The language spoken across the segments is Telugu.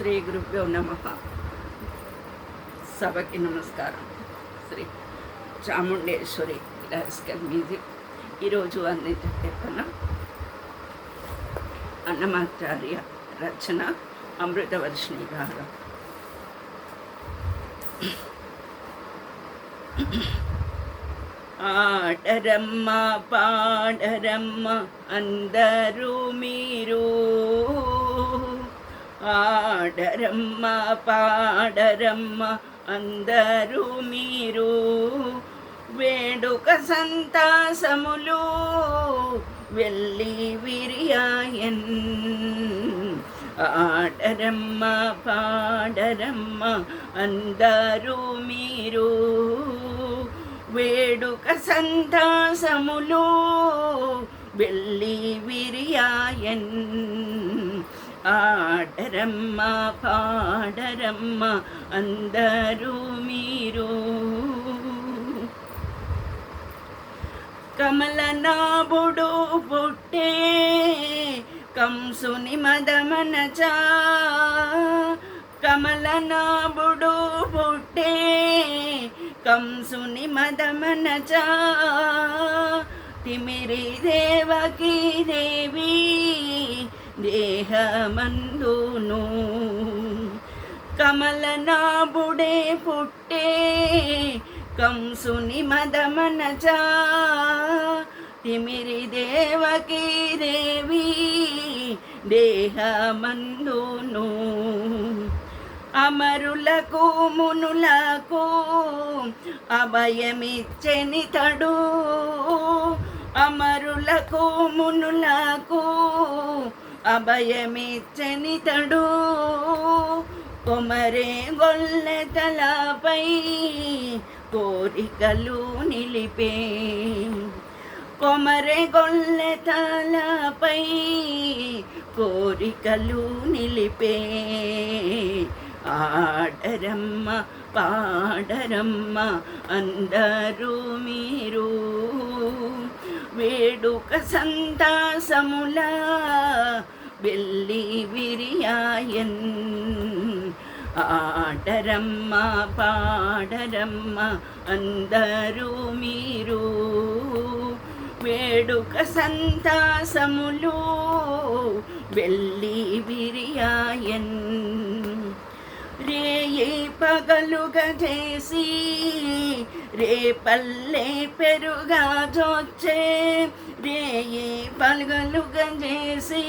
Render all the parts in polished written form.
శ్రీ గురుభ్యో నమః. సభకి నమస్కారం. శ్రీ చాముండేశ్వరి క్లాసికల్ మ్యూజిక్ ఈరోజు అందించే కీర్తన అన్నమాచార్య రచన అమృతవర్షిణి గారు. ఆడరమ్మ పాడరమ్మ అందరూ మీరు, ఆడరమ్మ పాడరమ్మ అందరూ మీరు, వేడుక సంతాసములు వెళ్ళి విరియాయన్. ఆడరమ్మ పాడరమ్మ అందరూ మీరు, వేడుక సంతాసములు వెళ్ళి విరియాయన్. ఆడరమ్మ పాడరమ్మ అందరూ మీరు. కమలనాభుడు పుట్టే కంసుని మదమనచా, కమలనాభుడు పుట్టే కంసుని మదమనచా, తిమిరి దేవకీ దేవి దేహమందును. కమలనాభుడే పుట్టే కంసుని మదమనచా, తిమిరి దేవకీ దేవి దేహమందును. అమరులకు మునులకు అభయమిచ్చెనితడు, అమరులకు మునులకు అభయమిచ్చెనితడు. కొమరే గొల్లెతలపై కోరికలు నిలిపే, కొమరే గొల్లెతలపై కోరికలు నిలిపే. ఆడరమ్మ పాడరమ్మ అందరూ మీరు, వేడుక సంతాసముల వెళ్ళి విరియాయన్. ఆడరమ్మ పాడరమ్మ అందరూ మీరు, వేడుక సంతాసములు వెళ్ళి విరియాయన్. రేయి పగలుగా చేసి రేపల్లె పెరుగా జొచ్చే, రేయి పగలుగా చేసి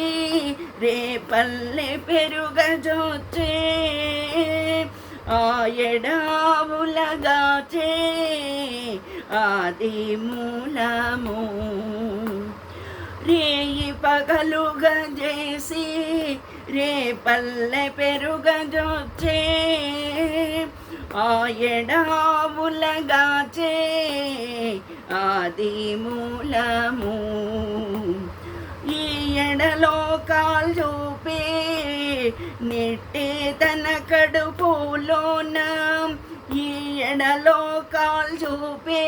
రేపల్లె పెరుగా జొచ్చే, ఆ ఎడావులగాచే ఆది మూలము. రేయి పగలుగా చేసి రేపల్లె పెరుగజొచ్చే, ఆ ఎడావులగాచే ఆది మూలము. ఈ ఎడలోకాలు చూపే నెట్టే తన కడుపులోన, ఈ ఎడలోకాలు చూపే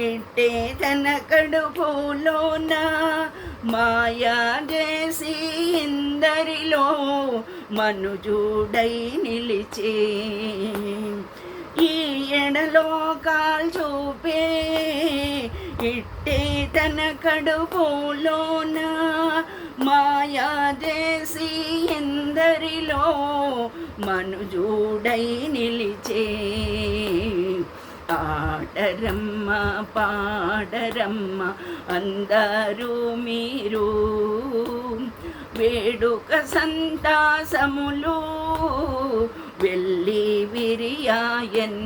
ఎట్టే తన కడుపులోన, మాయా చేసి ఇందరిలో మనుజుడై నిలిచే. ఈ ఎడలోకాలు చూపే ఇట్టే తన కడుపులోన, మాయా చేసి ఎందరిలో మనుజుడై నిలిచే. ఆడరమ్మ పాడరమ్మ అందరూ మీరు, వేడుక సంతాసములు వెళ్ళి విరియాయన్.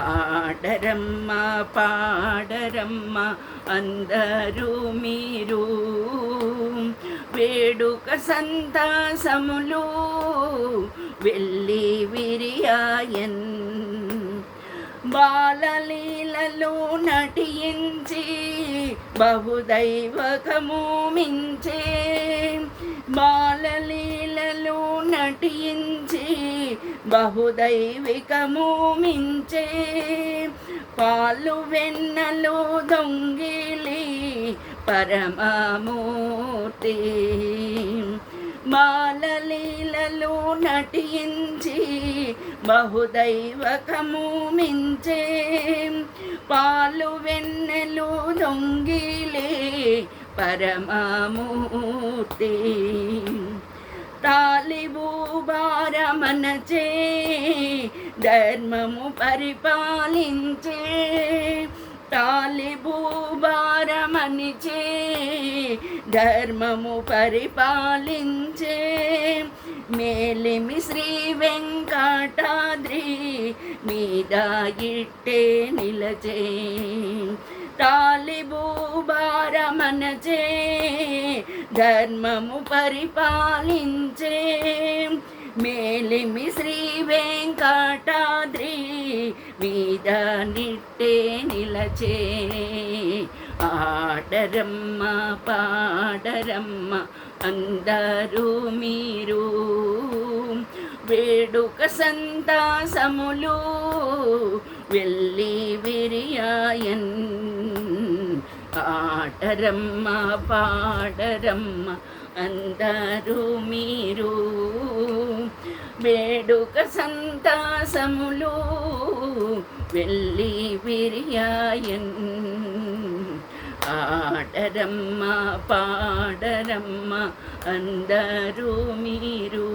ఆడరమ్మ పాడరమ్మ అందరూ మీరు, వేడుక సంతాసములు వెళ్ళి విరియాయన్. బాలలీలలో నటించి బహుదైవకము మించే, బాలలీలలో నటించి బహుదైవికము మించే. పాలు వెన్నలు దొంగిలి పరమమూర్తి, బాలలీలలు నటించి బహుదైవకము మించే పాలు వెన్నెలు దొంగిలే పరమమూర్తి తాలిబూబారమనచే ధర్మము పరిపాలించే తాలిబూబారమనిచే ధర్మము పరిపాలించే మేలిమి శ్రీ వెంకటాద్రి మీద ఇట్టే నిలచే తాలిబూబారమనచే ధర్మము పరిపాలించే మేలిమి శ్రీ వెంకటాద్రి మీద నిట్టే నిలచే ఆడరమ్మ పాడరమ్మ అందరూ మీరు వేడుక సంతాసములు వెళ్ళి విరియాయన్ ఆడరమ్మ పాడరమ్మ అందరూ మీరు వేడుక సంతాసములు వెళ్ళి విరియాయన్ ఆడరమ్మ పాడరమ్మ అందరూ మీరు.